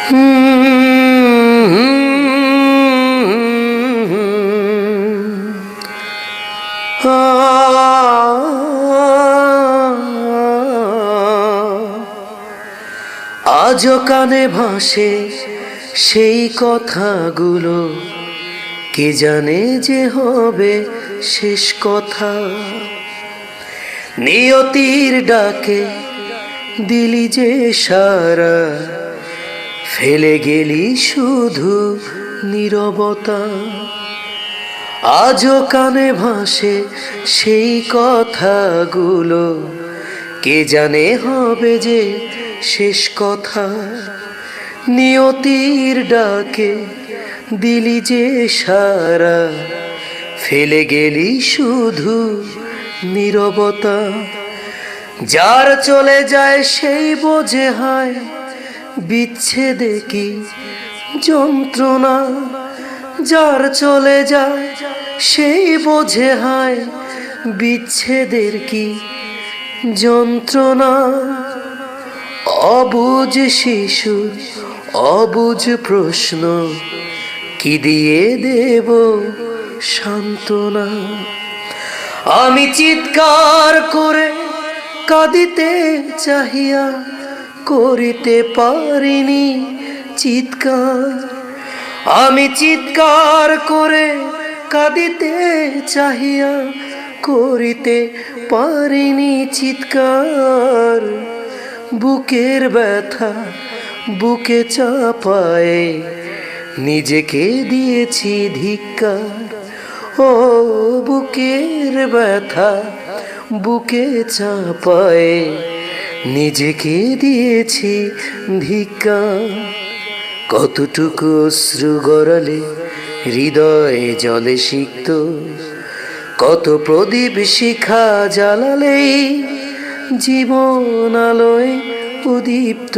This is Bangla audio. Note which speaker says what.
Speaker 1: আজও কানে ভাসে সেই কথাগুলো, কে জানে যে হবে শেষ কথা। নিয়তির ডাকে দিলি যে সারা, ফেলে গেলি শুধু নীরবতা। আজও কানে ভাসে সেই কথাগুলো, কে জানে হবে যে শেষ কথা। নিয়তির ডাকে দিলি যে সারা, ফেলে গেলি শুধু নীরবতা। যার চলে যায় সেই বোঝে হয় বিচ্ছেদে কি যন্ত্রণা। যার চলে যায় সেই বোঝে হয় বিচ্ছেদের কি যন্ত্রণা। অবুঝ শিশুর অবুঝ প্রশ্ন, কি দিয়ে দেব সান্ত্বনা। আমি চিৎকার করে কাঁদিতে চাহিয়া করিতে পারিনি চিৎকার। আমি চিৎকার করে কাঁদিতে চাহিয়া করিতে পারিনি চিৎকার। বুকের ব্যথা বুকে চাপায়ে নিজেকে দিয়েছি ধিক্কার। ও বুকের ব্যথা বুকে চাপায়ে নিজেকে দিয়েছি ধিক্কার। কতটুকু অশ্রু গড়ালে হৃদয়ে জলে সিক্ত, কত প্রদীপ শিখা জ্বালালেই জীবন আলোয় উদীপ্ত।